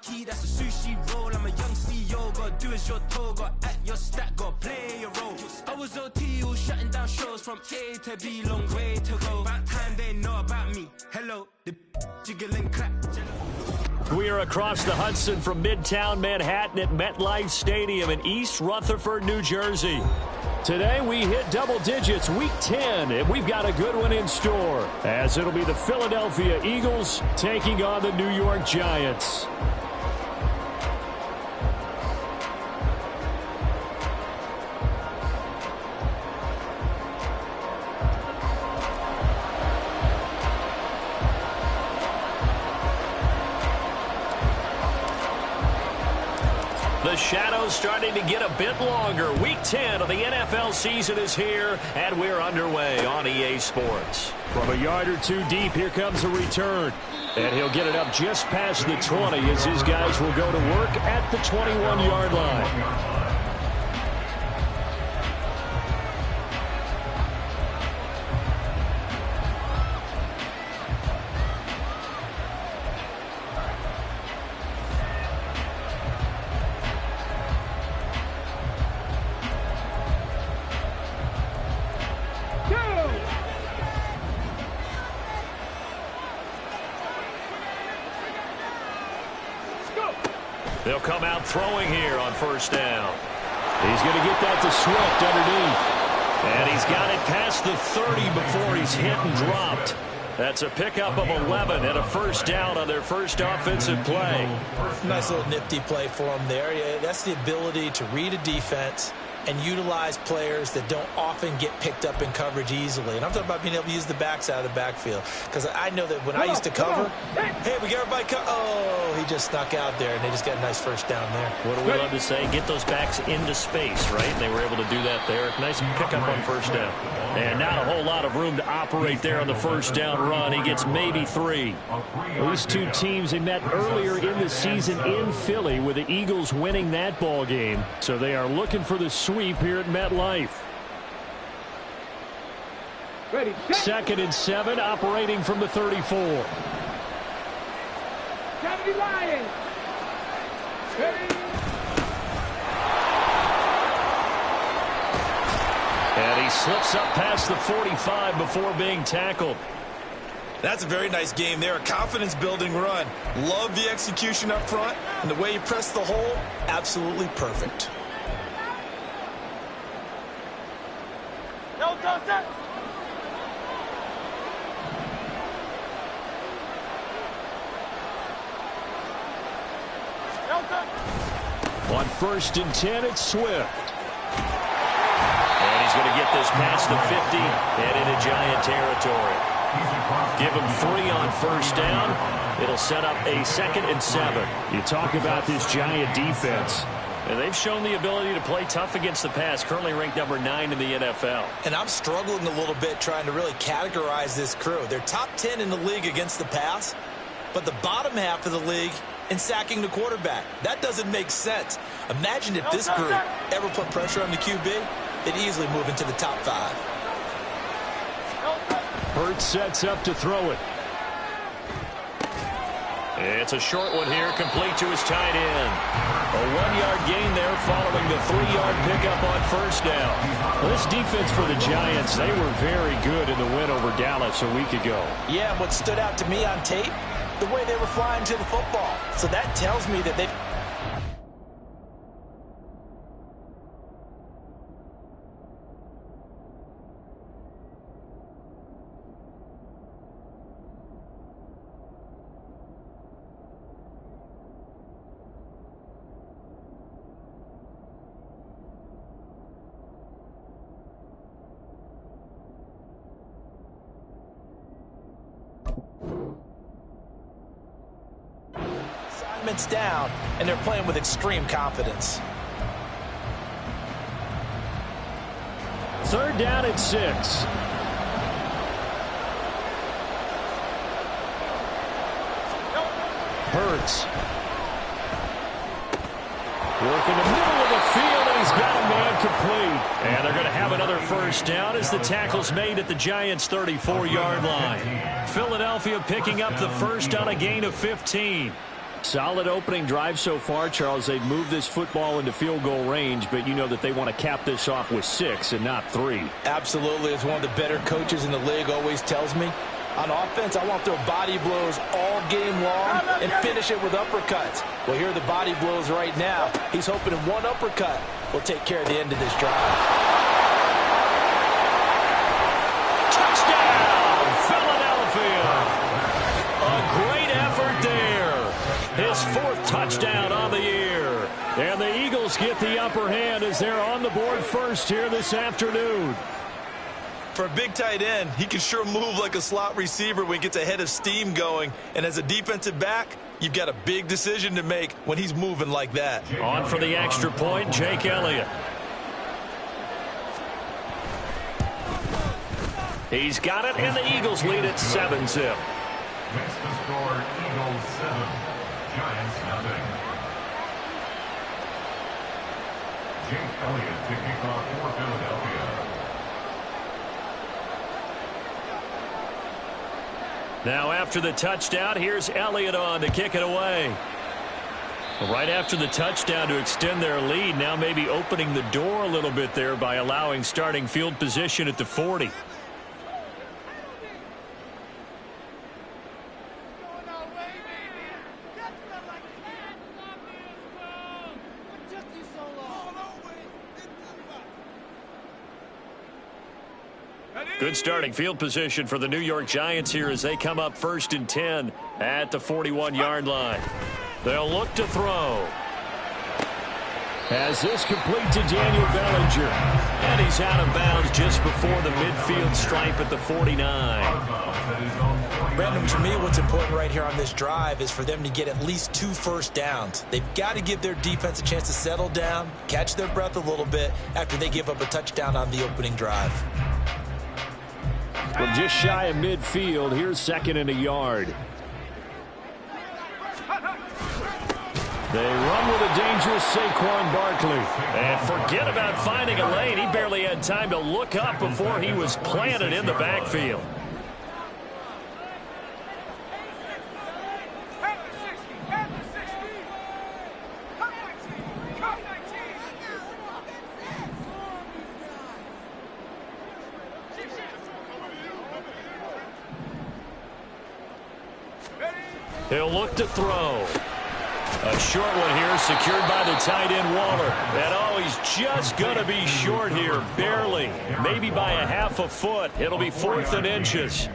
marquee, that's a sushi roll. I'm a young CEO, gotta do as you're told. Gotta act your stat, gotta play your role. I was OT, all shutting down shows from A to B, long way to go. About time they know about me. Hello, the jiggle and clap. We are across the Hudson from Midtown Manhattan at MetLife Stadium in East Rutherford, New Jersey. Today we hit double digits, week 10, and we've got a good one in store, as it'll be the Philadelphia Eagles taking on the New York Giants. The shadow's starting to get a bit longer. Week 10 of the NFL season is here, and we're underway on EA Sports. From a yard or two deep, here comes a return. And he'll get it up just past the 20 as his guys will go to work at the 21-yard line. They'll come out throwing here on first down. He's going to get that to Swift underneath. And he's got it past the 30 before he's hit and dropped. That's a pickup of 11 and a first down on their first offensive play. Nice little nifty play for him there. Yeah, that's the ability to read a defense and utilize players that don't often get picked up in coverage easily. And I'm talking about being able to use the backs out of the backfield. Because I know that when I used to cover, hey, we got everybody oh, he just snuck out there, and they just got a nice first down there. What do we love to say? Get those backs into space, right? And they were able to do that there. Nice pickup on first down. And not a whole lot of room to operate there on the first down run. He gets maybe 3. These two teams, they met earlier in the season in Philly with the Eagles winning that ball game. So they are looking for the sweep here at MetLife. Ready, 2nd and 7, operating from the 34. Kennedy Lions. Ready. And he slips up past the 45 before being tackled. That's a very nice game there. A confidence-building run. Love the execution up front. And the way he pressed the hole, absolutely perfect. No, Joseph. On 1st and 10, it's Swift. And he's going to get this past the 50 and into Giant territory. Give him 3 on first down. It'll set up a 2nd and 7. You talk about this Giant defense. And they've shown the ability to play tough against the pass, currently ranked number 9 in the NFL. And I'm struggling a little bit trying to really categorize this crew. They're top 10 in the league against the pass, but the bottom half of the league in sacking the quarterback. That doesn't make sense. Imagine if this group ever put pressure on the QB, they'd easily move into the top 5. Hurts sets up to throw it. It's a short one here, complete to his tight end. A 1-yard gain there following the 3-yard pickup on first down. Well, this defense for the Giants, they were very good in the win over Dallas a week ago. Yeah, and what stood out to me on tape, the way they were flying to the football. So that tells me that they... down, and they're playing with extreme confidence. 3rd down at 6. Hurts. Working the middle of the field, and he's got a man complete. And they're going to have another first down as the tackle's made at the Giants' 34-yard line. Philadelphia picking up the first on a gain of 15. Solid opening drive so far, Charles. They've moved this football into field goal range, but you know that they want to cap this off with 6 and not 3. Absolutely. As one of the better coaches in the league always tells me, on offense, I want to throw body blows all game long and finish it with uppercuts. Well, here are the body blows right now. He's hoping one uppercut will take care of the end of this drive. Touchdown, Philadelphia! A great effort there. His 4th touchdown on the year. And the Eagles get the upper hand as they're on the board first here this afternoon. For a big tight end, he can sure move like a slot receiver when he gets a head of steam going. And as a defensive back, you've got a big decision to make when he's moving like that. On for the extra point, Jake Elliott. He's got it, and the Eagles lead at 7-zip. Makes the score Eagles 7, Giants nothing. Jake Elliott to kick off for Philadelphia. Now after the touchdown, here's Elliott on to kick it away. Right after the touchdown to extend their lead, now maybe opening the door a little bit there by allowing starting field position at the 40. Good starting field position for the New York Giants here as they come up 1st and 10 at the 41-yard line. They'll look to throw. As this complete to Daniel Bellinger. And he's out of bounds just before the midfield stripe at the 49. Brandon, to me, what's important right here on this drive is for them to get at least 2 first downs. They've got to give their defense a chance to settle down, catch their breath a little bit after they give up a touchdown on the opening drive. From just shy of midfield, here's 2nd and a yard. They run with a dangerous Saquon Barkley. And forget about finding a lane. He barely had time to look up before he was planted in the backfield. He'll look to throw. A short one here, secured by the tight end, Waller. And oh, he's just going to be short here, barely. Maybe by a half a foot. It'll be 4th and inches.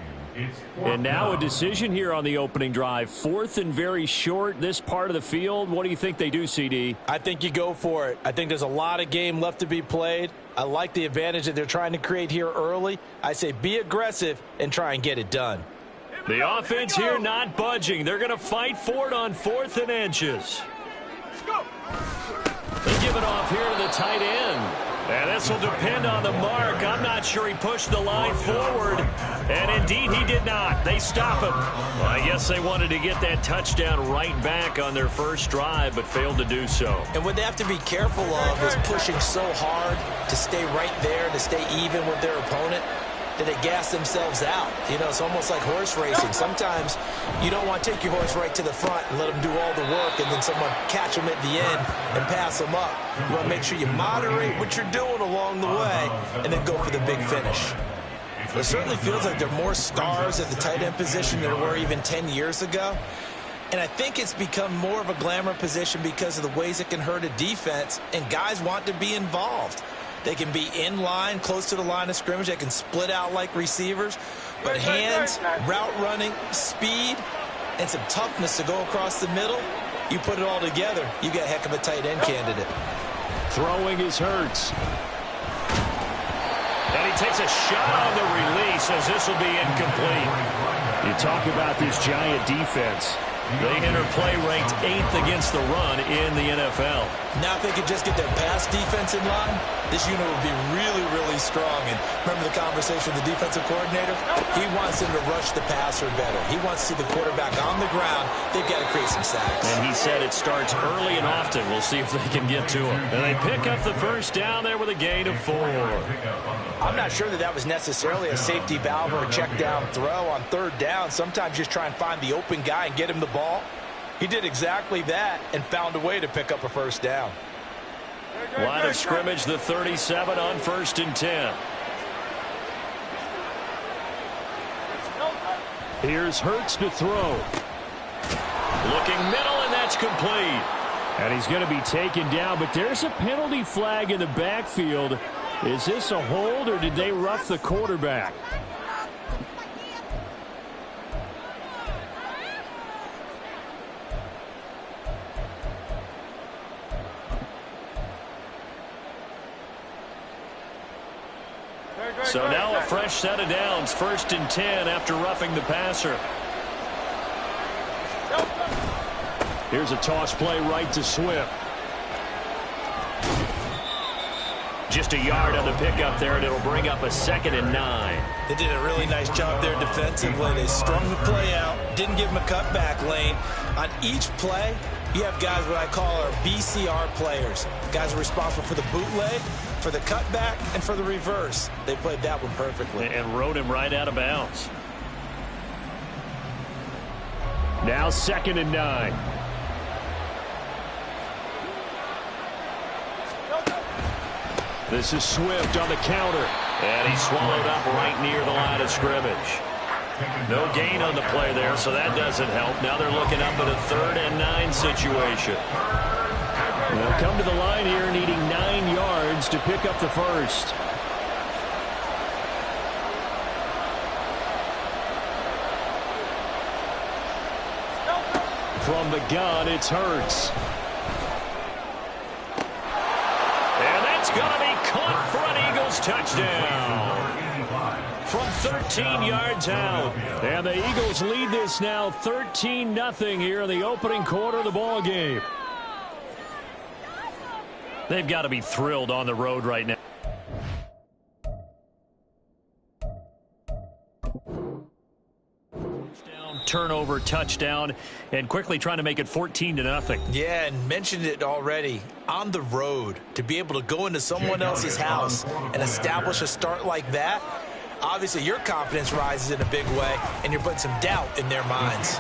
And now a decision here on the opening drive. 4th and very short, this part of the field. What do you think they do, CD? I think you go for it. I think there's a lot of game left to be played. I like the advantage that they're trying to create here early. I say be aggressive and try and get it done. The offense here not budging. They're going to fight for it on 4th and inches. They give it off here to the tight end. And this will depend on the mark. I'm not sure he pushed the line forward. And indeed he did not. They stop him. Well, I guess they wanted to get that touchdown right back on their first drive, but failed to do so. And what they have to be careful of is pushing so hard to stay right there, to stay even with their opponent, that they gas themselves out. You know, it's almost like horse racing. Sometimes you don't want to take your horse right to the front and let them do all the work and then someone catch them at the end and pass them up. You want to make sure you moderate what you're doing along the way and then go for the big finish. It certainly feels like there are more stars at the tight end position than there were even 10 years ago. And I think it's become more of a glamour position because of the ways it can hurt a defense, and guys want to be involved. They can be in line, close to the line of scrimmage. They can split out like receivers. But hands, route running, speed, and some toughness to go across the middle, you put it all together, you got a heck of a tight end candidate. Throwing is Hurts. And he takes a shot on the release as this will be incomplete. You talk about this Giant defense. They enter play ranked 8th against the run in the NFL. Now if they could just get their pass defense in line, this unit would be really, really strong. And remember the conversation with the defensive coordinator? He wants them to rush the passer better. He wants to see the quarterback on the ground. They've got to create some sacks. And he said it starts early and often. We'll see if they can get to him. And they pick up the first down there with a gain of 4. I'm not sure that that was necessarily a safety valve or a check down throw on 3rd down. Sometimes just try and find the open guy and get him the ball. He did exactly that and found a way to pick up a first down. Line of scrimmage, the 37 on 1st and 10. Here's Hurts to throw. Looking middle, and that's complete. And he's going to be taken down, but there's a penalty flag in the backfield. Is this a hold, or did they rough the quarterback? So now a fresh set of downs, 1st and 10 after roughing the passer. Here's a toss play right to Swift. Just a yard on the pickup there, and it'll bring up a 2nd and 9. They did a really nice job there defensively. They strung the play out, didn't give him a cutback lane. On each play, you have guys what I call our BCR players. Guys are responsible for the bootleg, for the cutback, and for the reverse. They played that one perfectly. And rode him right out of bounds. Now 2nd and 9. This is Swift on the counter. And he's swallowed up right near the line of scrimmage. No gain on the play there, so that doesn't help. Now they're looking up at a 3rd and 9 situation. They'll come to the line here needing 9 yards to pick up the first. From the gun, it's Hurts. And that's going to be caught for an Eagles touchdown. From 13 yards out. And the Eagles lead this now 13-0 here in the opening quarter of the ball game. They've got to be thrilled on the road right now. Turnover, touchdown, and quickly trying to make it 14-0. Yeah, and mentioned it already. On the road, to be able to go into someone else's house and establish a start like that, obviously your confidence rises in a big way, and you're putting some doubt in their minds.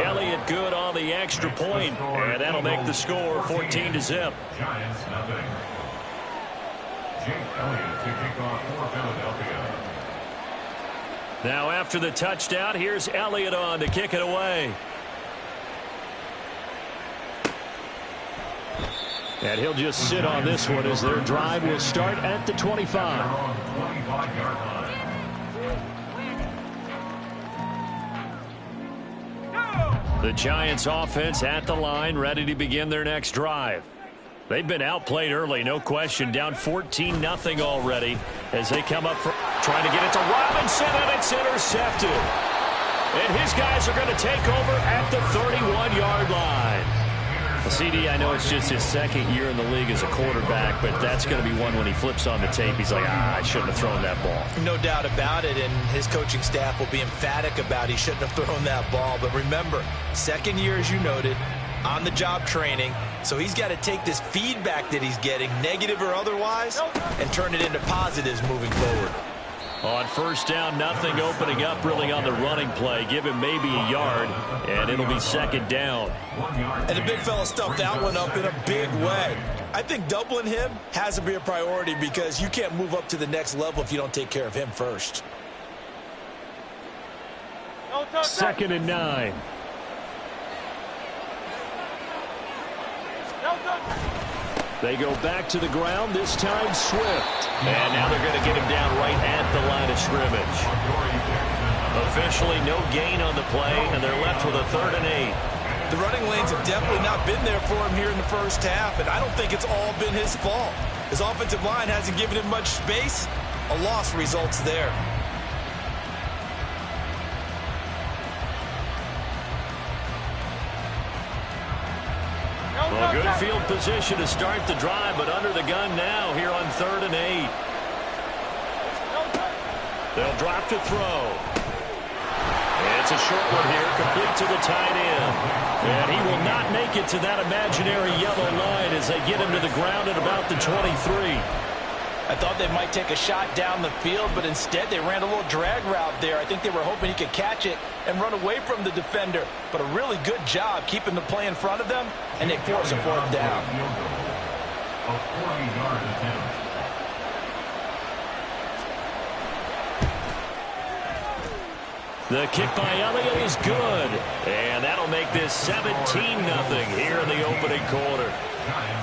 Elliott good on the extra point, and that'll make the score 14-0. Giants nothing. Jake Elliott to kick off for Philadelphia. Now after the touchdown, here's Elliott on to kick it away. And he'll just sit on this one as their drive will start at the 25. The Giants offense at the line, ready to begin their next drive. They've been outplayed early, no question. Down 14-0 already as they come up for trying to get it to Robinson, and it's intercepted. And his guys are going to take over at the 31-yard line. Well, CD, I know it's just his 2nd year in the league as a quarterback, but that's going to be one when he flips on the tape. He's like, I shouldn't have thrown that ball. No doubt about it, and his coaching staff will be emphatic about he shouldn't have thrown that ball. But remember, 2nd year, as you noted, on-the-job training, so he's got to take this feedback that he's getting, negative or otherwise, and turn it into positives moving forward. On 1st down, nothing opening up really on the running play. Give him maybe a yard, and it'll be 2nd down. And the big fella stuffed that one up in a big way. I think doubling him has to be a priority because you can't move up to the next level if you don't take care of him first. 2nd and 9. They go back to the ground, this time Swift. And now they're going to get him down right at the line of scrimmage. Officially no gain on the play, and they're left with a 3rd and 8. The running lanes have definitely not been there for him here in the first half, and I don't think it's all been his fault. His offensive line hasn't given him much space. A loss results there. Well, good field position to start the drive, but under the gun now here on 3rd and 8. They'll drop to throw. It's a short one here, complete to the tight end. And he will not make it to that imaginary yellow line as they get him to the ground at about the 23. I thought they might take a shot down the field, but instead they ran a little drag route there. I think they were hoping he could catch it and run away from the defender. But a really good job keeping the play in front of them, and they force a fourth down. A 40-yard attempt. The kick by Elliott is good. And that'll make this 17-0 here in the opening quarter.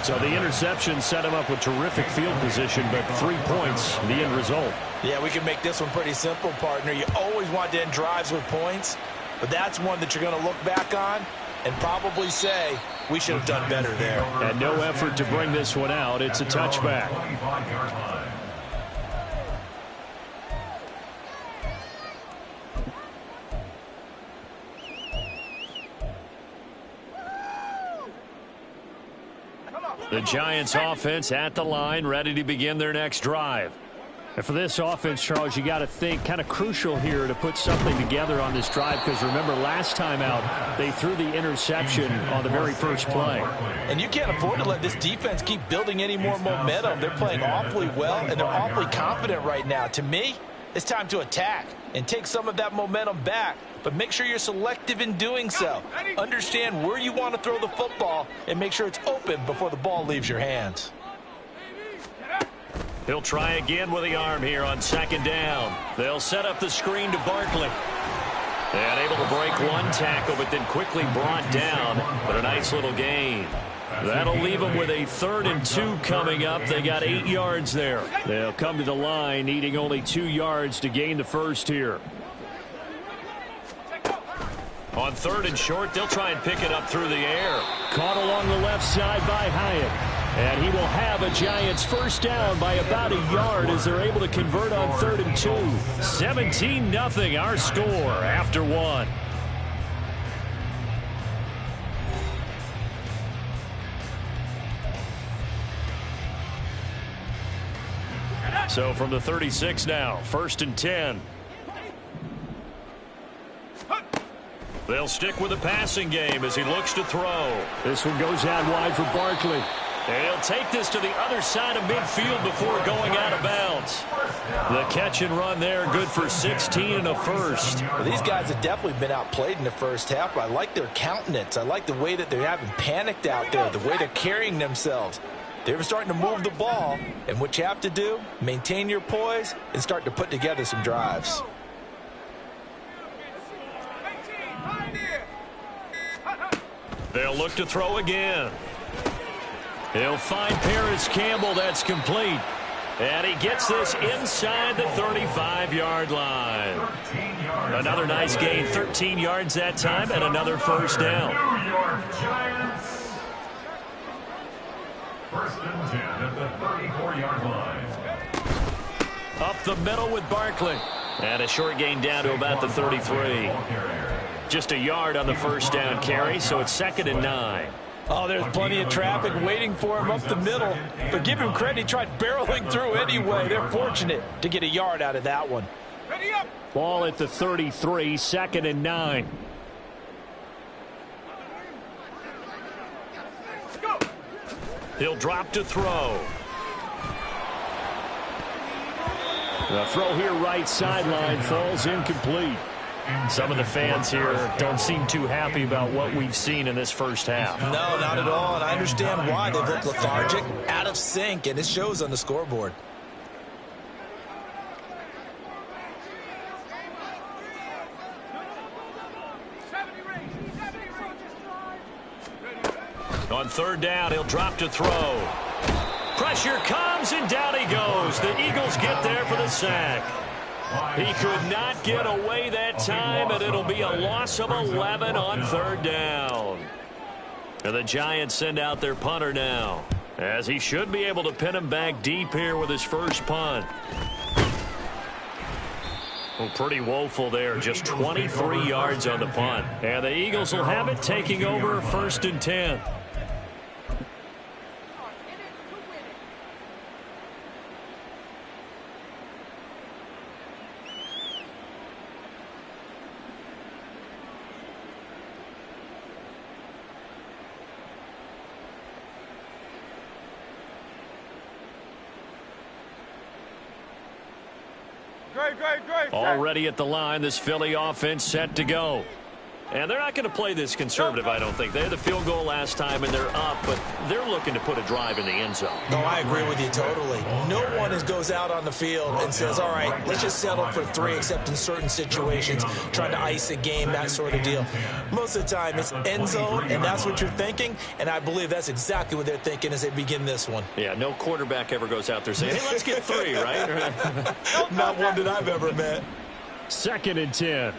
So the interception set him up with terrific field position, but 3 points, the end result. Yeah, we can make this one pretty simple, partner. You always want to end drives with points, but that's one that you're going to look back on and probably say, we should have done better there. And no effort to bring this one out. It's a touchback. The Giants offense at the line, ready to begin their next drive. And for this offense, Charles, you got to think kind of crucial here to put something together on this drive, because remember last time out they threw the interception on the very first play. And you can't afford to let this defense keep building any more momentum. They're playing awfully well, and they're awfully confident right now. To me, it's time to attack and take some of that momentum back. But make sure you're selective in doing so. Understand where you want to throw the football and make sure it's open before the ball leaves your hands. He'll try again with the arm here on second down. They'll set up the screen to Barkley. And able to break one tackle, but then quickly brought down. But a nice little gain. That'll leave them with a 3rd and 2 coming up. They got 8 yards there. They'll come to the line needing only 2 yards to gain the first here. On 3rd and short, they'll try and pick it up through the air. Caught along the left side by Hyatt. And he will have a Giants first down by about a yard as they're able to convert on 3rd and 2. 17-0 our score after 1. So from the 36 now, 1st and 10. They'll stick with the passing game as he looks to throw. This one goes out wide for Barkley. And he'll take this to the other side of midfield before going out of bounds. The catch and run there, good for 16 and a first. Well, these guys have definitely been outplayed in the first half. I like their countenance. I like the way that they haven't panicked out there, the way they're carrying themselves. They're starting to move the ball, and what you have to do, maintain your poise and start to put together some drives. They'll look to throw again. He'll find Paris Campbell. That's complete. And he gets this inside the 35-yard line. Another nice gain, 13 yards that time, and another first down. New York Giants. 1st and 10 at the 34-yard line. Up the middle with Barkley. And a short gain down to about the 33. Just a yard on the first down carry, so it's 2nd and 9. Oh, there's plenty of traffic waiting for him up the middle. But give him credit, he tried barreling through anyway. They're fortunate to get a yard out of that one. Ready up. Ball at the 33, 2nd and 9. Let's go. He'll drop to throw. The throw here right sideline falls incomplete. Some of the fans here don't seem too happy about what we've seen in this first half. No, not at all, and I understand why. They've looked lethargic, out of sync, and it shows on the scoreboard. On 3rd down, he'll drop to throw. Pressure comes, and down he goes. The Eagles get there for the sack. He could not get away that time, and it'll be a loss of 11 on 3rd down. And the Giants send out their punter now, as he should be able to pin him back deep here with his first punt. Well, pretty woeful there, just 23 yards on the punt. And the Eagles will have it, taking over 1st and 10. Already at the line, this Philly offense set to go. And they're not going to play this conservative, I don't think. They had the field goal last time, and they're up, but they're looking to put a drive in the end zone. No, I agree with you totally. No one goes out on the field and says, all right, let's just settle for 3, except in certain situations, trying to ice a game, that sort of deal. Most of the time, it's end zone, and that's what you're thinking, and I believe that's exactly what they're thinking as they begin this one. Yeah, no quarterback ever goes out there saying, hey, let's get 3, right? Not one that I've ever met. 2nd and 10.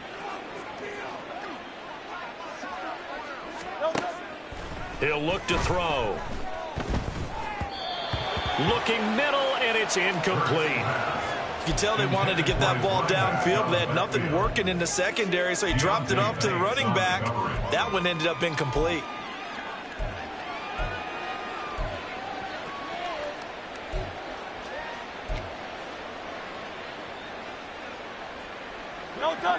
He'll look to throw. Looking middle, and it's incomplete. You can tell they wanted to get that ball downfield, but they had nothing working in the secondary, so he dropped it off to the running back. That one ended up incomplete.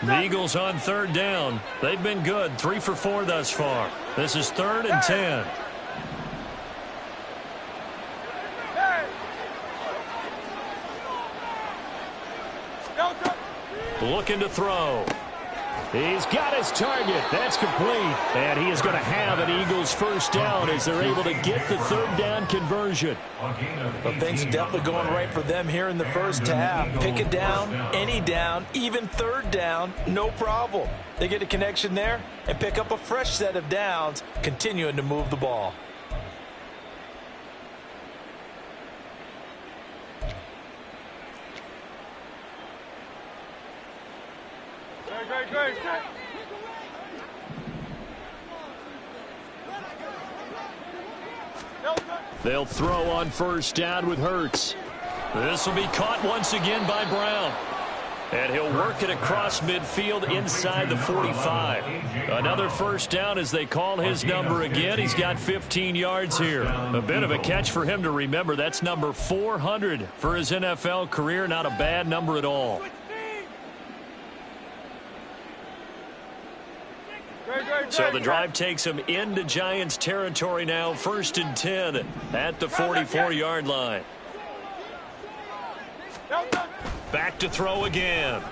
The Eagles on 3rd down. They've been good, 3 for 4 thus far. This is 3rd and 10. Looking to throw. He's got his target. That's complete. And he is going to have an Eagles first down as they're able to get the 3rd down conversion. Well, things are definitely going right for them here in the first half. Pick it down, any down, even 3rd down, no problem. They get a connection there and pick up a fresh set of downs, continuing to move the ball. They'll throw on 1st down with Hurts. This will be caught once again by Brown. And he'll work it across midfield inside the 45. Another 1st down as they call his number again. He's got 15 yards here. A bit of a catch for him to remember. That's number 400 for his NFL career. Not a bad number at all. So the drive takes him into Giants territory now. 1st and 10 at the 44-yard line. Back to throw again.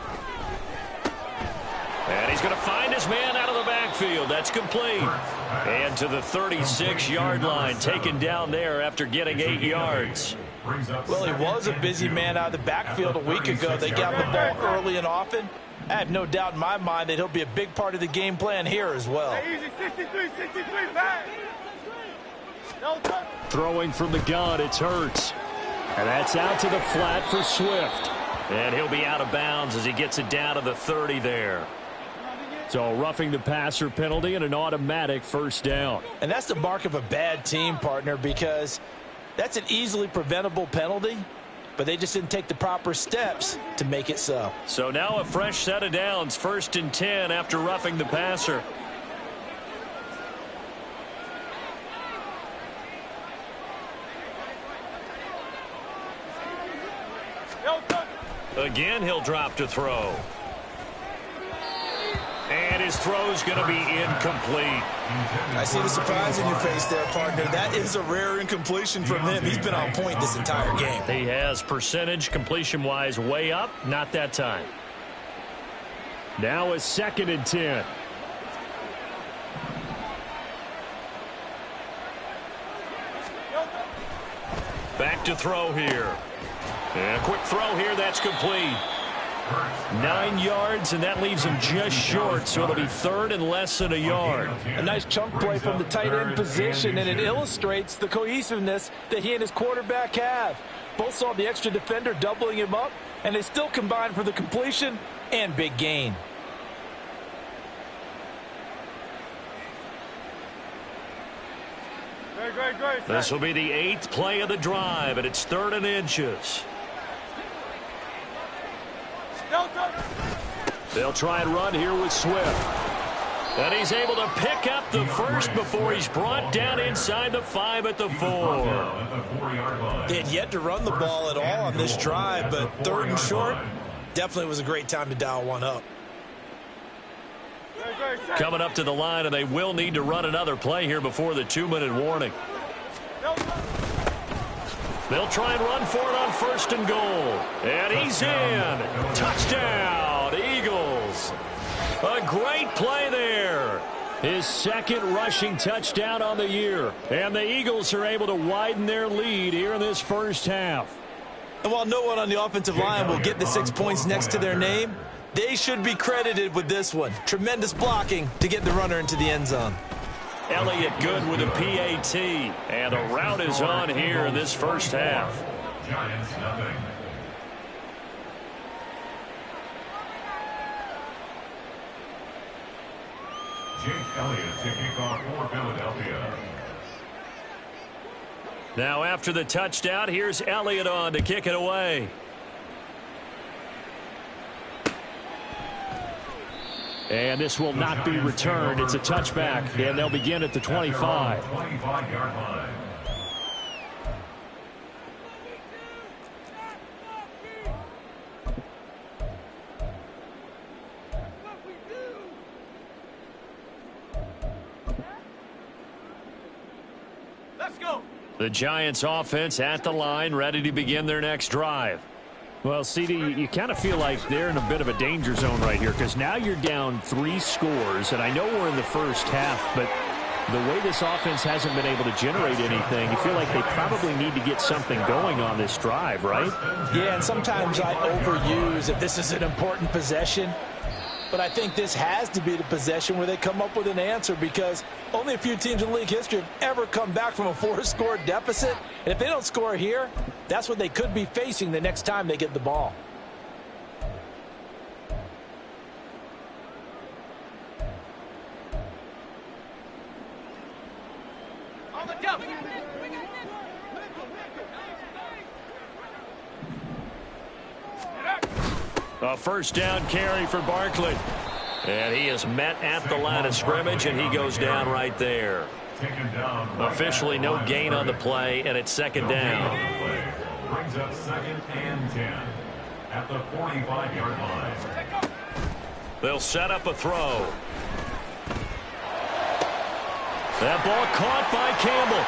And he's going to find his man out of the backfield. That's complete. And to the 36-yard line, taken down there after getting 8 yards. Well, he was a busy man out of the backfield a week ago. They got the ball early and often. I have no doubt in my mind that he'll be a big part of the game plan here as well. Throwing from the gun, it's Hurts. And that's out to the flat for Swift. And he'll be out of bounds as he gets it down to the 30 there. So roughing the passer penalty and an automatic 1st down. And that's the mark of a bad team, partner, because that's an easily preventable penalty, but they just didn't take the proper steps to make it so. So now a fresh set of downs, 1st and 10 after roughing the passer. Again, he'll drop to throw. And his throw's going to be incomplete. I see the surprise in your face there, partner. That is a rare incompletion from him. He's been on point this entire game. He has percentage completion-wise way up. Not that time. Now a 2nd and 10. Back to throw here. And a quick throw here. That's complete. 9 yards, and that leaves him just short, so it'll be 3rd and less than a yard. A nice chunk play from the tight end position, and it illustrates the cohesiveness that he and his quarterback have. Both saw the extra defender doubling him up, and they still combined for the completion and big gain. This will be the 8th play of the drive, and it's 3rd and inches. They'll try and run here with Swift. And he's able to pick up the first before he's brought down inside the 5 at the 4. They had yet to run the ball at all on this drive, but 3rd and short definitely was a great time to dial one up. Coming up to the line, and they will need to run another play here before the 2-minute warning. They'll try and run for it on 1st and goal. And he's in. Touchdown, Eagles. A great play there. His 2nd rushing touchdown on the year. And the Eagles are able to widen their lead here in this first half. And while no one on the offensive line will get the 6 points next to their name, they should be credited with this one. Tremendous blocking to get the runner into the end zone. Elliott good with a PAT. And a rout is on here in this first half. Giants nothing. Jake Elliott to kick off for Philadelphia. Now after the touchdown, here's Elliott on to kick it away. And this will not be returned. It's a touchback, and they'll begin at the 25. 25-yard line. Let's go. The Giants offense at the line, ready to begin their next drive. Well, CD, you kind of feel like they're in a bit of a danger zone right here because now you're down 3 scores, and I know we're in the first half, but the way this offense hasn't been able to generate anything, you feel like they probably need to get something going on this drive, right? Yeah, and sometimes I overuse if this is an important possession. But I think this has to be the possession where they come up with an answer because only a few teams in league history have ever come back from a 4-score deficit. And if they don't score here, that's what they could be facing the next time they get the ball. On the jump. A first down carry for Barkley. And he is met at the line of scrimmage, and he goes down right there. Officially no gain on the play, and it's 2nd down. Brings up 2nd and 10 at the 45-yard line. They'll set up a throw. That ball caught by Campbell.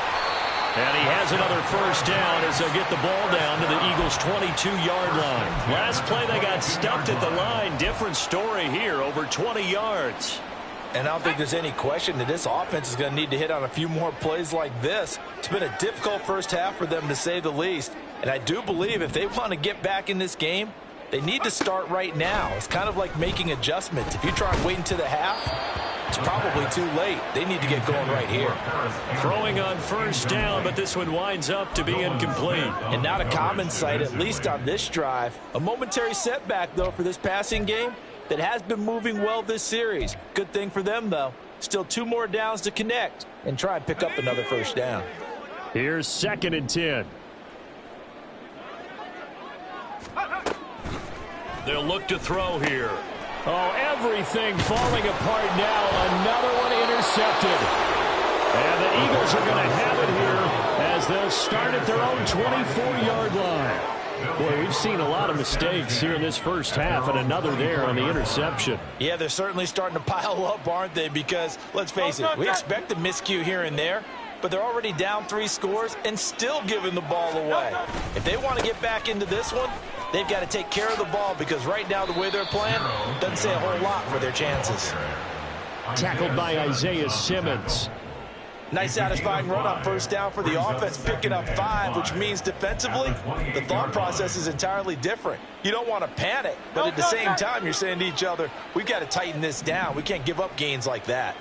And he has another first down as they'll get the ball down to the Eagles' 22-yard line. Last play they got stuffed at the line. Different story here, over 20 yards. And I don't think there's any question that this offense is going to need to hit on a few more plays like this. It's been a difficult first half for them, to say the least. And I do believe if they want to get back in this game, they need to start right now. It's kind of like making adjustments. If you try and wait until the half, it's probably too late. They need to get going right here. Throwing on first down, but this one winds up to be incomplete. And not a common sight, at least on this drive. A momentary setback, though, for this passing game that has been moving well this series. Good thing for them, though. Still 2 more downs to connect and try and pick up another first down. Here's 2nd and 10. They'll look to throw here. Oh, everything falling apart now. Another one intercepted. And the Eagles are going to have it here as they'll start at their own 24-yard line. Boy, we've seen a lot of mistakes here in this first half, and another there on the interception. Yeah, they're certainly starting to pile up, aren't they? Because, let's face it, we expect a miscue here and there, but they're already down 3 scores and still giving the ball away. If they want to get back into this one, they've got to take care of the ball because right now the way they're playing doesn't say a whole lot for their chances. Tackled by Isaiah Simmons. Nice satisfying run on first down for the offense, picking up 5, which means defensively, the thought process is entirely different. You don't want to panic, but at the same time, you're saying to each other, we've got to tighten this down. We can't give up gains like that.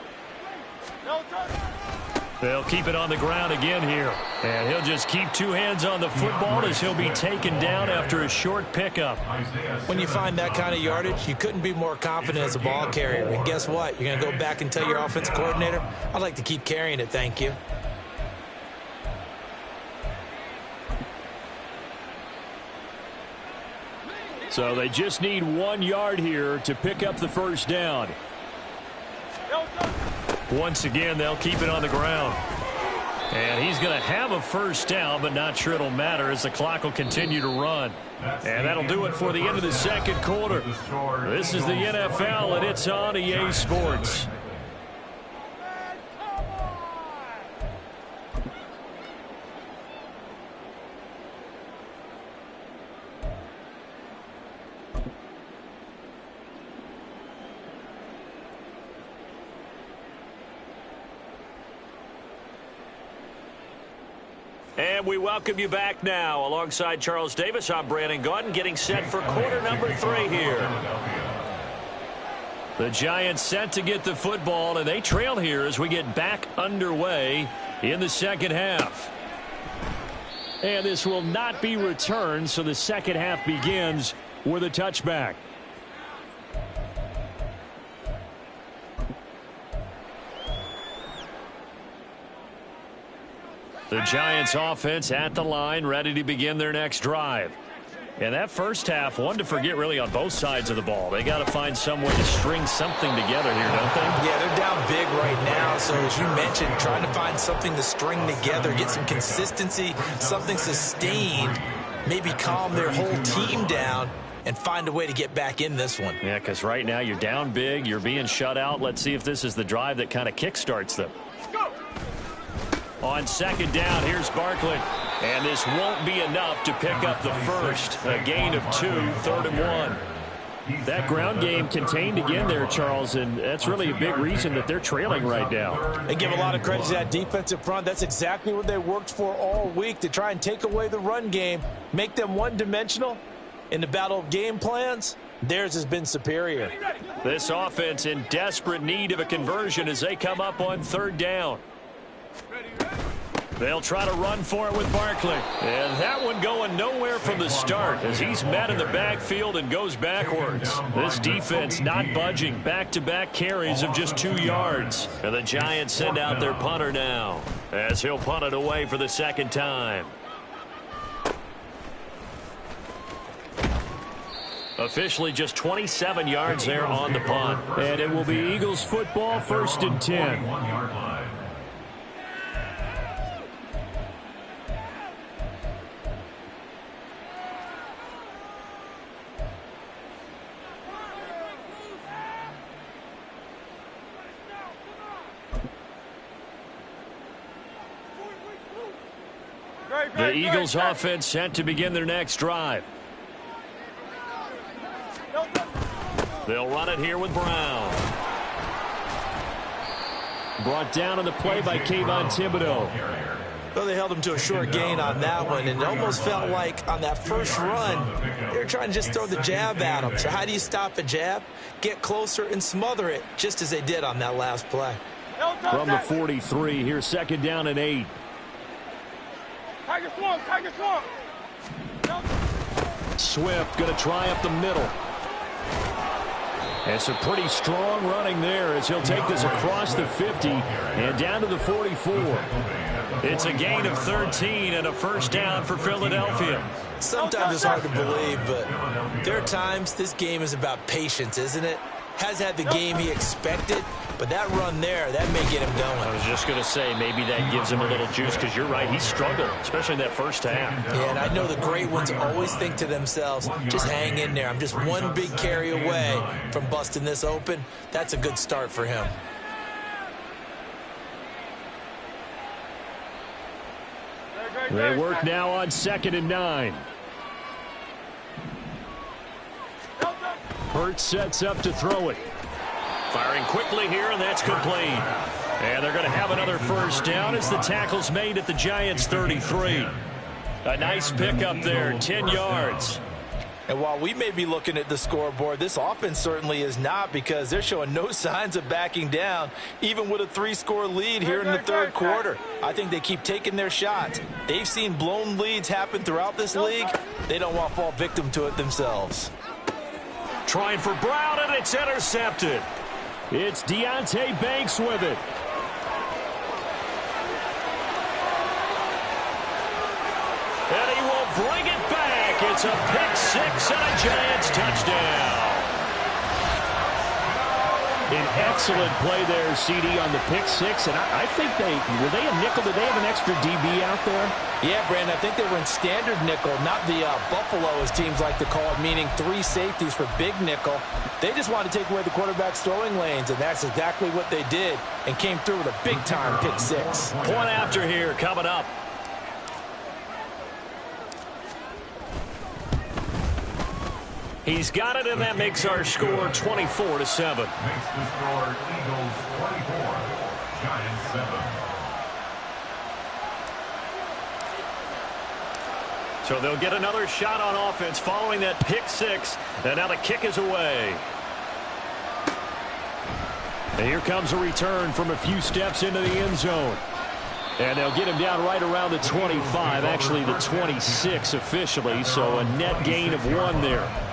They'll keep it on the ground again here. And he'll just keep 2 hands on the football as he'll be taken down after a short pickup. When you find that kind of yardage, you couldn't be more confident as a ball carrier. And guess what? You're going to go back and tell your offensive coordinator, I'd like to keep carrying it, thank you. So they just need 1 yard here to pick up the first down. Once again, they'll keep it on the ground. And he's going to have a first down, but not sure it'll matter as the clock will continue to run. And that'll do it for the end of the second quarter. This is the NFL, and it's on EA Sports. And we welcome you back now. Alongside Charles Davis, I'm Brandon Gaudin, getting set for quarter number 3 here. The Giants set to get the football, and they trail here as we get back underway in the second half. And this will not be returned, so the second half begins with a touchback. The Giants offense at the line, ready to begin their next drive. And that first half, one to forget really on both sides of the ball. They got to find some way to string something together here, don't they? Yeah, they're down big right now. So as you mentioned, trying to find something to string together, get some consistency, something sustained, maybe calm their whole team down and find a way to get back in this one. Yeah, because right now you're down big, you're being shut out. Let's see if this is the drive that kind of kickstarts them. On second down, here's Barkley. And this won't be enough to pick up the first. A gain of 2, 3rd and 1. That ground game contained again there, Charles, and that's really a big reason that they're trailing right now. They give a lot of credit to that defensive front. That's exactly what they worked for all week, to try and take away the run game, make them one-dimensional. In the battle of game plans, theirs has been superior. This offense in desperate need of a conversion as they come up on 3rd down. They'll try to run for it with Barkley. And that one going nowhere from the start as he's met in the backfield and goes backwards. This defense not budging. Back-to-back carries of just 2 yards. And the Giants send out their punter now as he'll punt it away for the second time. Officially just 27 yards there on the punt. And it will be Eagles football, 1st and 10. 1-yard line. The Eagles offense set to begin their next drive. They'll run it here with Brown. Brought down on the play by Kayvon Thibodeau. Well, they held him to a short gain on that one, and it almost felt like on that first run, they were trying to just throw the jab at him. So how do you stop a jab? Get closer and smother it, just as they did on that last play. From the 43, here's 2nd down and 8. Tiger swamp, Tiger swamp. Swift going to try up the middle. And some pretty strong running there as he'll take this across the 50 and down to the 44. It's a gain of 13 and a first down for Philadelphia. Sometimes it's hard to believe, but there are times this game is about patience, isn't it? Has had the game he expected, but that run there, that may get him going. I was just going to say, maybe that gives him a little juice because you're right, he struggled, especially in that first half. Yeah, and I know the great ones always think to themselves, just hang in there. I'm just one big carry away from busting this open. That's a good start for him. They work now on 2nd and 9. Hurts sets up to throw it. Firing quickly here, and that's complete. And they're going to have another first down as the tackle's made at the Giants' 33. A nice pickup there, 10 yards. And while we may be looking at the scoreboard, this offense certainly is not, because they're showing no signs of backing down, even with a 3-score lead here in the 3rd quarter. I think they keep taking their shots. They've seen blown leads happen throughout this league. They don't want to fall victim to it themselves. Trying for Brown, and it's intercepted. It's Deonte Banks with it. And he will bring it back. It's a pick-6 and a Giants touchdown. An excellent play there, CD, on the pick-6. And I think were they a nickel? Did they have an extra DB out there? Yeah, Brandon, I think they were in standard nickel, not the Buffalo, as teams like to call it, meaning 3 safeties for big nickel. They just wanted to take away the quarterback's throwing lanes, and that's exactly what they did, and came through with a big-time pick-6. Point after here coming up. He's got it, and that makes our score 24-7. Makes the score Eagles 24, Giants 7. So they'll get another shot on offense following that pick six. And now the kick is away. And here comes a return from a few steps into the end zone. And they'll get him down right around the 25, actually the 26 officially, so a net gain of 1 there.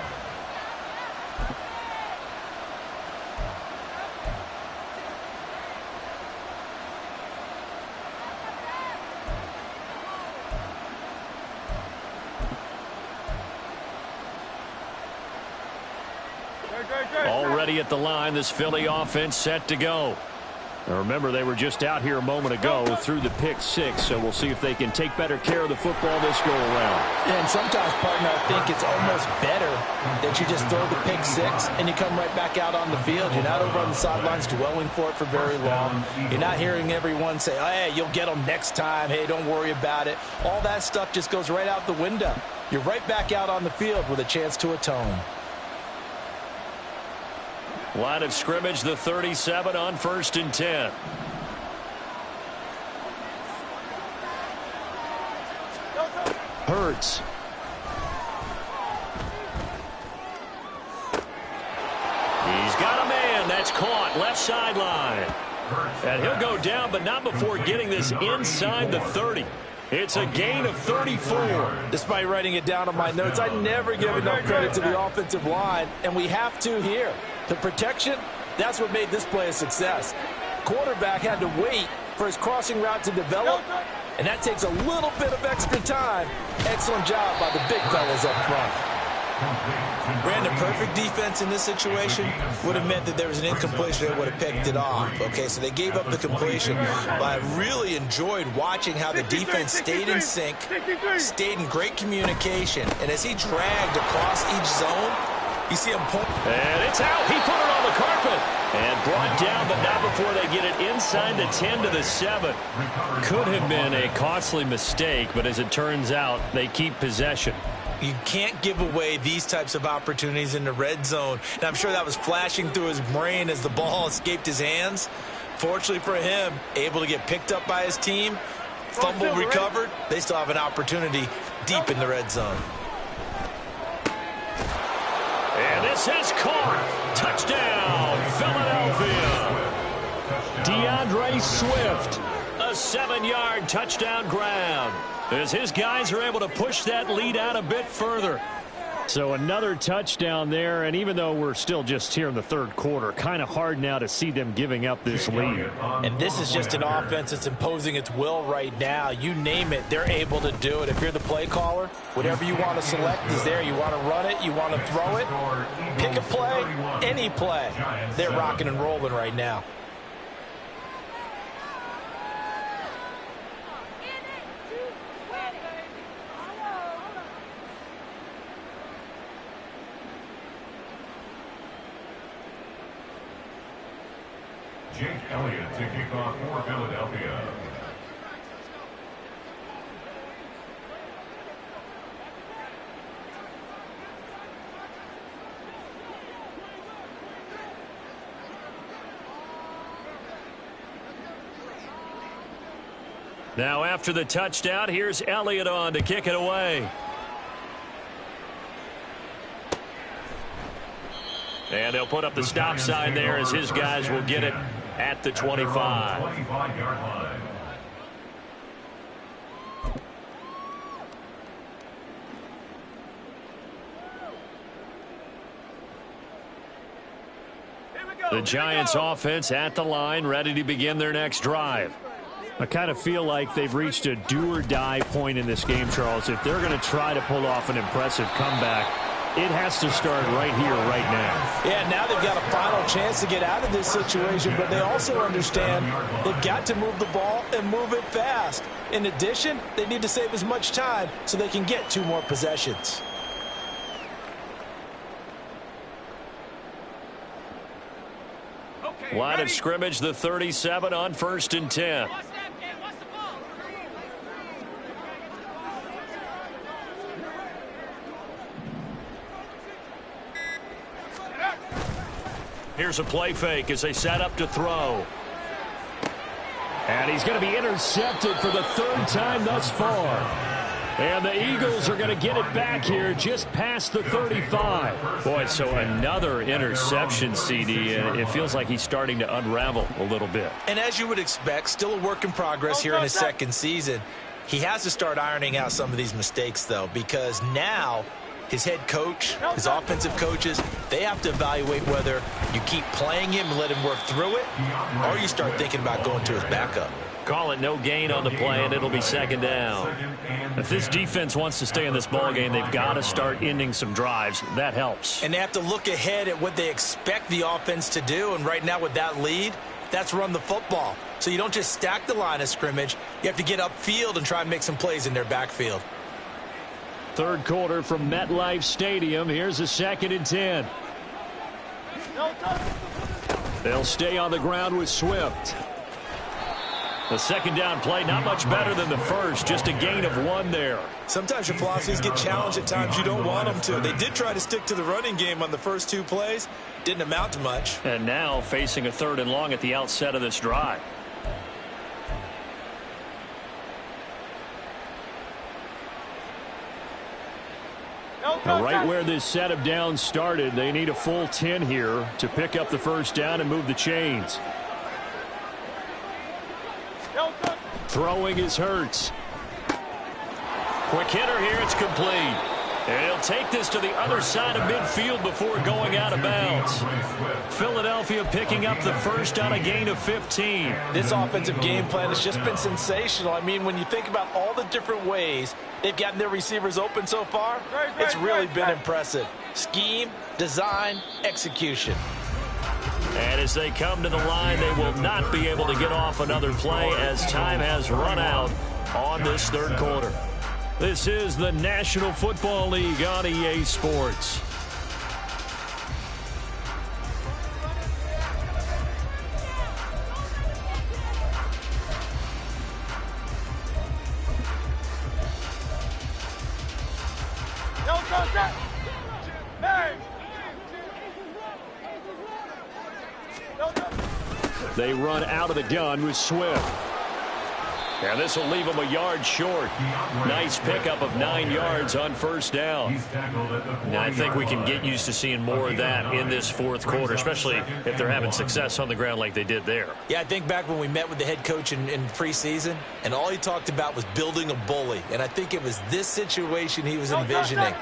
Already at the line, this Philly offense set to go. Now remember, they were just out here a moment ago through the pick six, so we'll see if they can take better care of the football this go around. And sometimes, partner, I think it's almost better that you just throw the pick six and you come right back out on the field. You're not over on the sidelines dwelling for it for very long. You're not hearing everyone say, oh, hey, you'll get them next time. Hey, don't worry about it. All that stuff just goes right out the window. You're right back out on the field with a chance to atone. Line of scrimmage, the 37 on 1st and 10. Hurts. He's got a man. That's caught. Left sideline. And he'll go down, but not before getting this inside the 30. It's a gain of 34. Despite writing it down on my notes, I never give enough credit to the offensive line, and we have to here. The protection, that's what made this play a success. Quarterback had to wait for his crossing route to develop, and that takes a little bit of extra time. Excellent job by the big fellas up front. Brandon, perfect defense in this situation would have meant that there was an incompletion. They would have picked it off. Okay, so they gave up the completion. But I really enjoyed watching how the defense stayed in sync, stayed in great communication. And as he dragged across each zone, you see him point. And it's out. He put it on the carpet. And brought down, but not before they get it inside the 10 to the 7. Could have been a costly mistake, but as it turns out, they keep possession. You can't give away these types of opportunities in the red zone. And I'm sure that was flashing through his brain as the ball escaped his hands. Fortunately for him, able to get picked up by his team, fumble recovered. They still have an opportunity deep in the red zone. And this is caught. Touchdown, Philadelphia. DeAndre Swift, a 7-yard touchdown grab, as his guys are able to push that lead out a bit further. So another touchdown there, and even though we're still just here in the third quarter, kind of hard now to see them giving up this lead. And this is just an offense that's imposing its will right now. You name it, they're able to do it. If you're the play caller, whatever you want to select is there. You want to run it, you want to throw it, pick a play, any play. They're rocking and rolling right now. Jake Elliott to kick off for Philadelphia. Now after the touchdown, here's Elliott on to kick it away. And they'll put up the stop sign there as his guys will get it at the 25. 25-yard line. The Giants offense at the line, ready to begin their next drive. I kind of feel like they've reached a do-or-die point in this game, Charles. If they're going to try to pull off an impressive comeback, it has to start right here, right now. Yeah, now they've got a final chance to get out of this situation, but they also understand they've got to move the ball and move it fast. In addition, they need to save as much time so they can get 2 more possessions. Okay, Line ready? of scrimmage, the 37 on 1st and 10. Here's a play fake as they set up to throw. And he's going to be intercepted for the 3rd time thus far. And the Eagles are going to get it back here just past the 35. Boy, so another interception, CD, and it feels like he's starting to unravel a little bit. And as you would expect, still a work in progress here in his second season. He has to start ironing out some of these mistakes, though, because now his head coach, his offensive coaches, they have to evaluate whether you keep playing him and let him work through it, or you start thinking about going to his backup. Call it no gain on the play, and it'll be second down. If this defense wants to stay in this ball game, they've got to start ending some drives. That helps. And they have to look ahead at what they expect the offense to do, and right now with that lead, that's run the football. So you don't just stack the line of scrimmage. You have to get upfield and try and make some plays in their backfield. Third quarter from MetLife Stadium. Here's a 2nd and 10. They'll stay on the ground with Swift. The second down play, not much better than the first, just a gain of 1 there. Sometimes your philosophies get challenged at times you don't want them to. They did try to stick to the running game on the first 2 plays. Didn't amount to much. And now facing a 3rd and long at the outset of this drive. Right where this set of downs started, they need a full 10 here to pick up the first down and move the chains. Throwing is Hurts. Quick hitter here, it's complete. And he'll take this to the other side of midfield before going out of bounds. Philadelphia picking up the first on a gain of 15. This offensive game plan has just been sensational. I mean, when you think about all the different ways they've gotten their receivers open so far, it's really been impressive. Scheme, design, execution. And as they come to the line, they will not be able to get off another play as time has run out on this third quarter. This is the National Football League on EA Sports. They run out of the gun with Swift. And this will leave them a yard short. Nice pickup of 9 yards on first down. And I think we can get used to seeing more of that in this fourth quarter, especially if they're having success on the ground like they did there. Yeah, I think back when we met with the head coach in preseason, and all he talked about was building a bully. And I think it was this situation he was envisioning.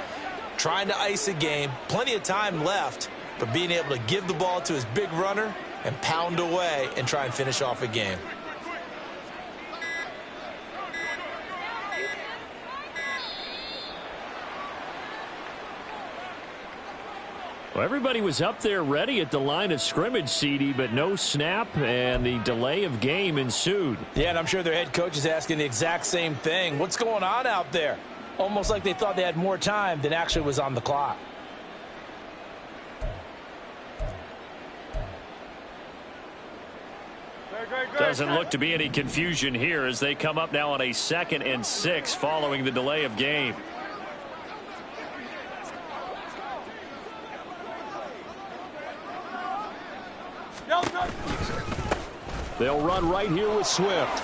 Trying to ice a game, plenty of time left, but being able to give the ball to his big runner and pound away and try and finish off a game. Well, everybody was up there ready at the line of scrimmage, CD, but no snap, and the delay of game ensued. Yeah, and I'm sure their head coach is asking the exact same thing. What's going on out there? Almost like they thought they had more time than actually was on the clock. Doesn't look to be any confusion here as they come up now on a 2nd and 6 following the delay of game. They'll run right here with Swift.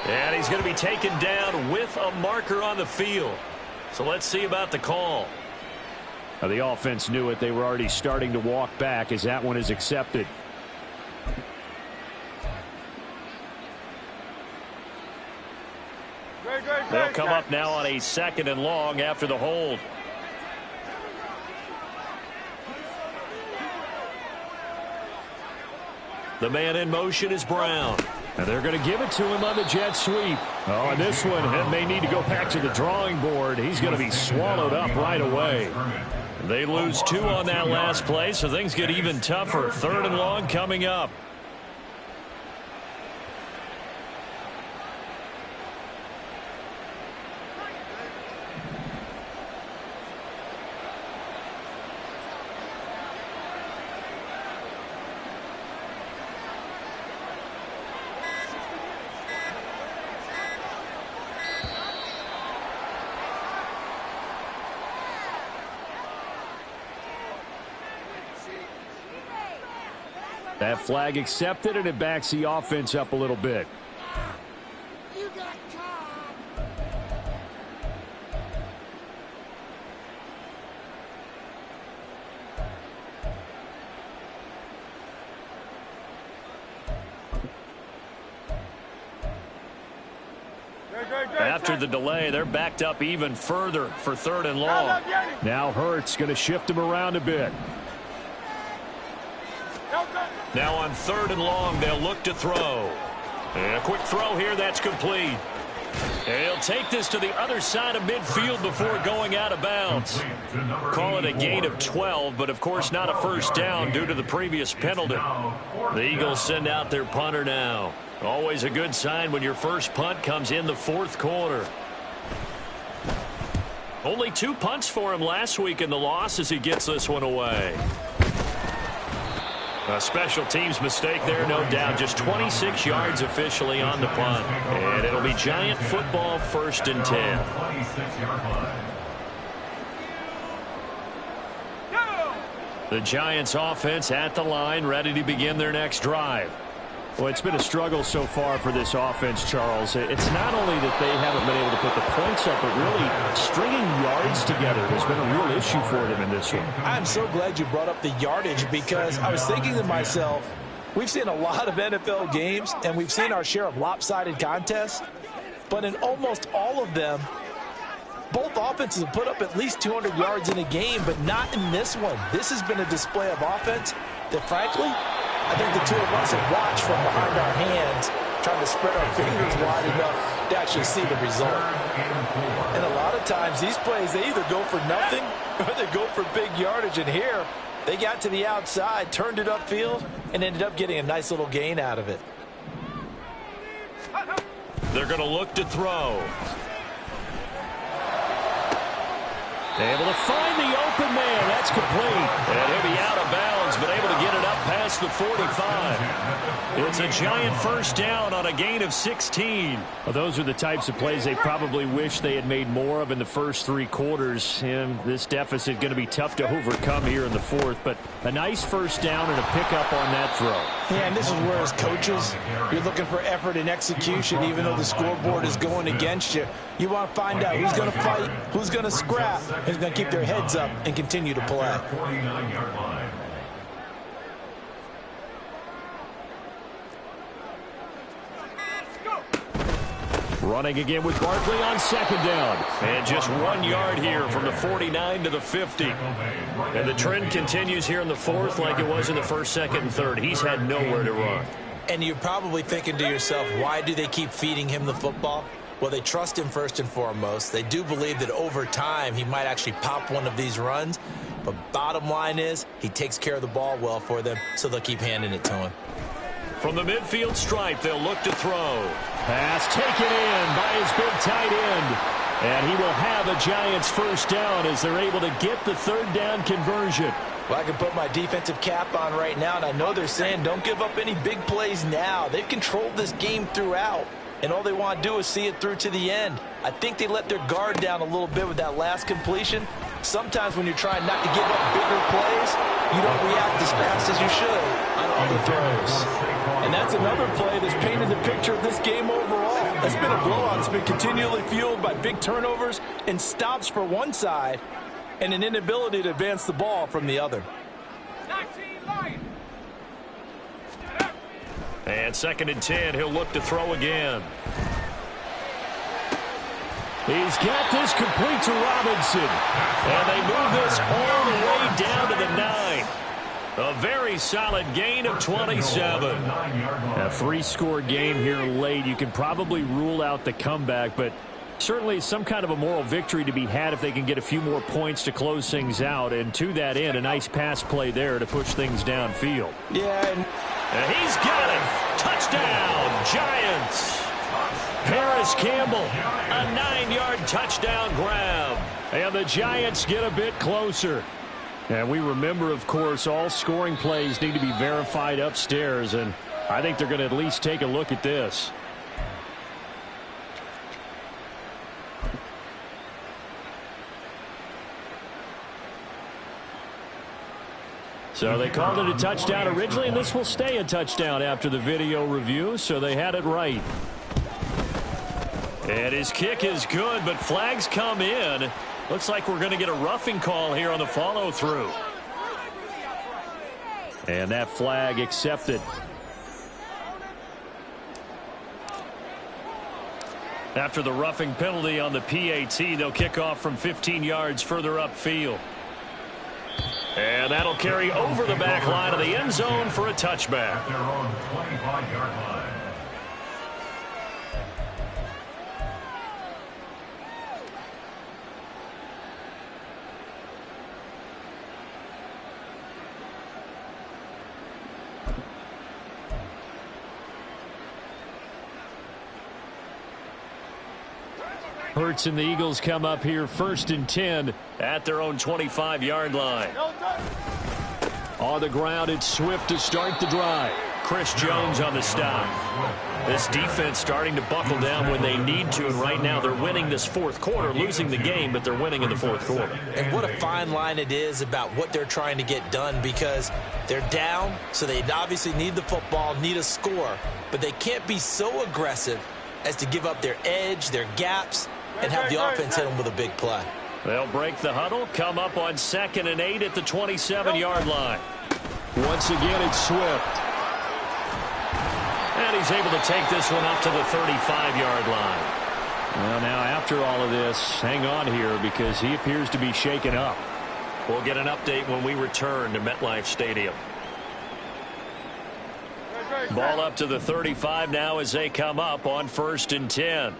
And he's going to be taken down with a marker on the field. So let's see about the call. Now, the offense knew it. They were already starting to walk back as that one is accepted. They'll come up now on a 2nd and long after the hold. The man in motion is Brown. And they're going to give it to him on the jet sweep. Oh, and this one may need to go back to the drawing board. He's going to be swallowed up right away. They lose 2 on that last play, so things get even tougher. 3rd and long coming up. That flag accepted, and it backs the offense up a little bit. You got After the delay, they're backed up even further for 3rd and long. Now Hurts going to shift him around a bit. Now on 3rd and long, they'll look to throw. And a quick throw here, that's complete. And he'll take this to the other side of midfield before going out of bounds. Call it a gain of 12, but of course not a first down due to the previous penalty. The Eagles send out their punter now. Always a good sign when your first punt comes in the 4th quarter. Only 2 punts for him last week in the loss as he gets this one away. A special teams mistake there, no doubt. Just 26 yards officially on the punt. And it'll be Giant football, 1st and 10. The Giants offense at the line, ready to begin their next drive. Well, it's been a struggle so far for this offense, Charles. It's not only that they haven't been able to put the points up, but really stringing yards together has been a real issue for them in this one. I'm so glad you brought up the yardage, because I was thinking to myself, we've seen a lot of NFL games, and we've seen our share of lopsided contests, but in almost all of them, both offenses have put up at least 200 yards in a game, but not in this one. This has been a display of offense that, frankly, I think the two of us have watched from behind our hands, trying to spread our fingers wide enough to actually see the result. And a lot of times, these plays, they either go for nothing or they go for big yardage. And here, they got to the outside, turned it upfield, and ended up getting a nice little gain out of it. They're going to look to throw. Able to find the open man. That's complete. And he'll be out of bounds, but able to get it up past the 45. It's a Giant first down on a gain of 16. Well, those are the types of plays they probably wish they had made more of in the first 3 quarters. And this deficit going to be tough to overcome here in the 4th. But a nice first down and a pickup on that throw. Yeah, and this is where, as coaches, you're looking for effort and execution, even though the scoreboard is going against you. You want to find out who's going to fight, who's going to scrap, who's going to keep their heads up and continue to play. Running again with Barkley on 2nd down. And just 1 yard here from the 49 to the 50. And the trend continues here in the 4th like it was in the 1st, 2nd, and 3rd. He's had nowhere to run. And you're probably thinking to yourself, why do they keep feeding him the football? Well, they trust him first and foremost. They do believe that over time he might actually pop one of these runs. But bottom line is he takes care of the ball well for them, so they'll keep handing it to him. From the midfield stripe, they'll look to throw. Pass taken in by his big tight end. And he will have a Giants first down as they're able to get the 3rd down conversion. Well, I can put my defensive cap on right now, and I know they're saying don't give up any big plays now. They've controlled this game throughout, and all they want to do is see it through to the end. I think they let their guard down a little bit with that last completion. Sometimes when you're trying not to give up bigger plays, you don't react as fast as you should on other throws. And that's another play that's painted the picture of this game overall. It's been a blowout. It's been continually fueled by big turnovers and stops for one side and an inability to advance the ball from the other. And 2nd and 10, he'll look to throw again. He's got this complete to Robinson. And they move this all the way down to the 9. A very solid gain of 27. A 3-score game here late. You can probably rule out the comeback, but certainly some kind of a moral victory to be had if they can get a few more points to close things out. And to that end, a nice pass play there to push things downfield. Yeah, and he's got it. Touchdown, Giants. Harris Campbell, a 9-yard touchdown grab. And the Giants get a bit closer. And we remember, of course, all scoring plays need to be verified upstairs, and I think they're going to at least take a look at this. So they called it a touchdown originally, and this will stay a touchdown after the video review, so they had it right. And his kick is good, but flags come in. Looks like we're going to get a roughing call here on the follow-through. And that flag accepted. After the roughing penalty on the PAT, they'll kick off from 15 yards further upfield. And that'll carry over the back line of the end zone for a touchback. At their own 25-yard line. Hurts and the Eagles come up here 1st and 10 at their own 25-yard line. On the ground, it's Swift to start the drive. Chris Jones on the stop. This defense starting to buckle down when they need to, and right now they're winning this fourth quarter, losing the game, but they're winning in the fourth quarter. And what a fine line it is about what they're trying to get done, because they're down, so they obviously need the football, need a score, but they can't be so aggressive as to give up their edge, their gaps, and have the offense hit them with a big play. They'll break the huddle, come up on 2nd and 8 at the 27-yard line. Once again, it's Swift. And he's able to take this one up to the 35-yard line. Well, now after all of this, hang on here because he appears to be shaken up. We'll get an update when we return to MetLife Stadium. Ball up to the 35 now as they come up on 1st and 10.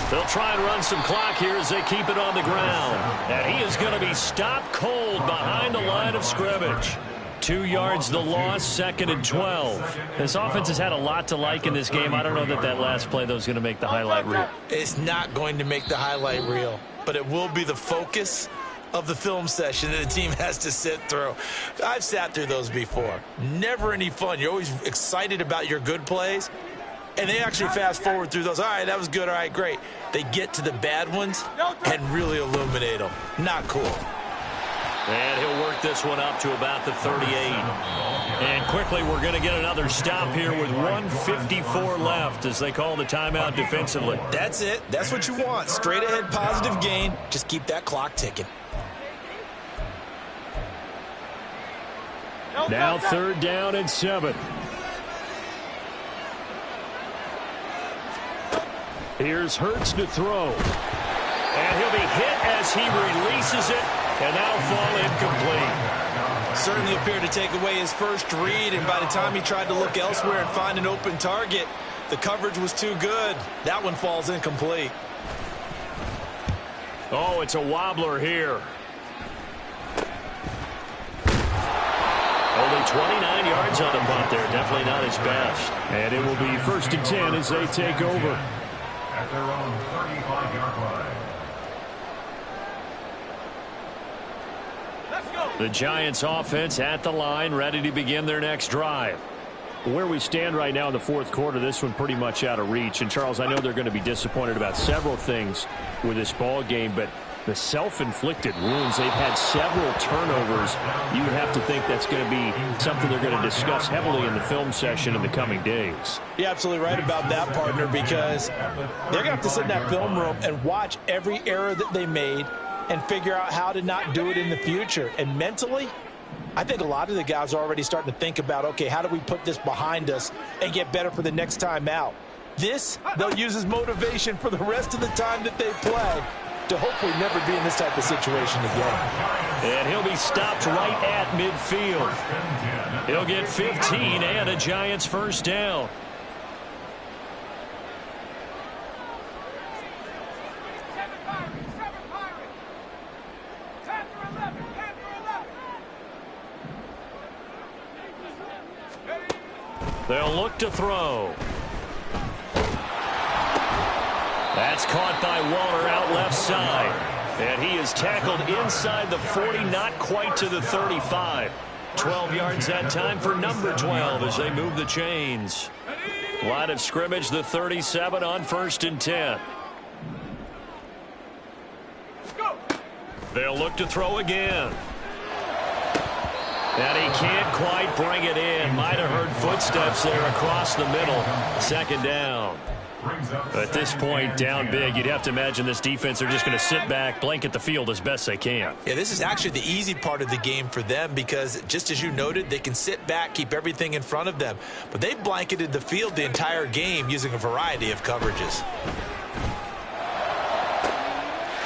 They'll try and run some clock here as they keep it on the ground. And he is going to be stopped cold behind the line of scrimmage. 2 yards the loss, 2nd and 12. This offense has had a lot to like in this game. I don't know that last play, though, is going to make the highlight reel. It's not going to make the highlight reel, but it will be the focus of the film session that the team has to sit through. I've sat through those before. Never any fun. You're always excited about your good plays. And they actually fast forward through those. All right, that was good. All right, great. They get to the bad ones and really illuminate them. Not cool. And he'll work this one up to about the 38. And quickly, we're going to get another stop here with 1:54 left as they call the timeout defensively. That's it. That's what you want. Straight ahead, positive gain. Just keep that clock ticking. Now 3rd down and 7. Here's Hurts to throw. And he'll be hit as he releases it, and that'll fall incomplete. Certainly appeared to take away his first read, and by the time he tried to look elsewhere and find an open target, the coverage was too good. That one falls incomplete. Oh, it's a wobbler here. Only 29 yards on the punt there. Definitely not his best. And it will be 1st and 10 as they take over. At their own 35-yard line. Let's go. The Giants offense at the line, ready to begin their next drive. Where we stand right now in the fourth quarter, this one pretty much out of reach. And, Charles, I know they're going to be disappointed about several things with this ball game, but the self-inflicted wounds, they've had several turnovers. You would have to think that's going to be something they're going to discuss heavily in the film session in the coming days. You're absolutely right about that, partner, because they're going to have to sit in that film room and watch every error that they made and figure out how to not do it in the future. And mentally, I think a lot of the guys are already starting to think about, okay, how do we put this behind us and get better for the next time out? This, they'll use as motivation for the rest of the time that they play to hopefully never be in this type of situation again. And he'll be stopped right at midfield. He'll get 15 and a Giants first down. They'll look to throw. That's caught by Waller out left side. And he is tackled inside the 40, not quite to the 35. 12 yards that time for number 12 as they move the chains. Line of scrimmage, the 37 on 1st and 10. They'll look to throw again. And he can't quite bring it in. Might have heard footsteps there across the middle. 2nd down. Brings up At this point, down big, you'd have to imagine this defense are just going to sit back, blanket the field as best they can. Yeah, this is actually the easy part of the game for them because, just as you noted, they can sit back, keep everything in front of them. But they've blanketed the field the entire game using a variety of coverages.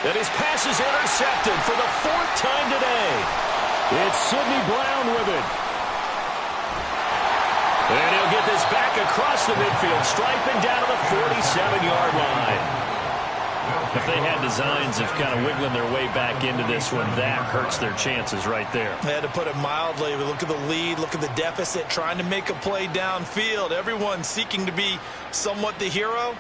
And his pass is intercepted for the 4th time today. It's Sidney Brown with it. And he'll get this back across the midfield, striping down to the 47-yard line. If they had designs of kind of wiggling their way back into this one, that hurts their chances right there. I had to put it mildly. We look at the lead, look at the deficit, trying to make a play downfield. Everyone seeking to be somewhat the hero.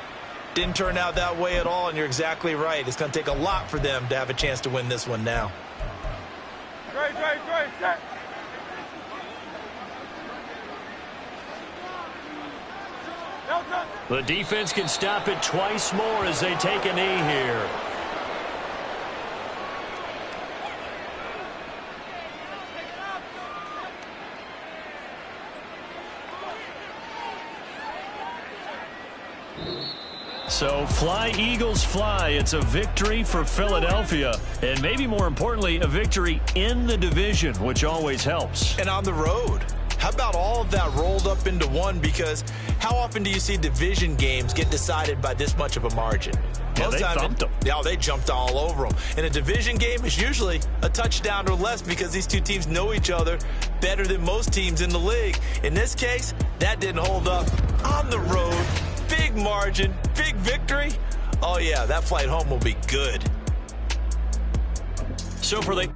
Didn't turn out that way at all, and you're exactly right. It's going to take a lot for them to have a chance to win this one now. Great, set. The defense can stop it twice more as they take a knee here. So fly, Eagles, fly. It's a victory for Philadelphia. And maybe more importantly, a victory in the division, which always helps. And on the road. How about all of that rolled up into one? Because how often do you see division games get decided by this much of a margin? Yeah, they thumped them. Yeah, they jumped all over them. And a division game is usually a touchdown or less because these two teams know each other better than most teams in the league. In this case, that didn't hold up. On the road, big margin, big victory. Oh, yeah, that flight home will be good. So for the...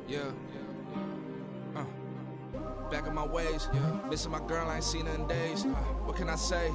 Yeah. Back in my ways. Missing my girl, I ain't seen her in days. What can I say?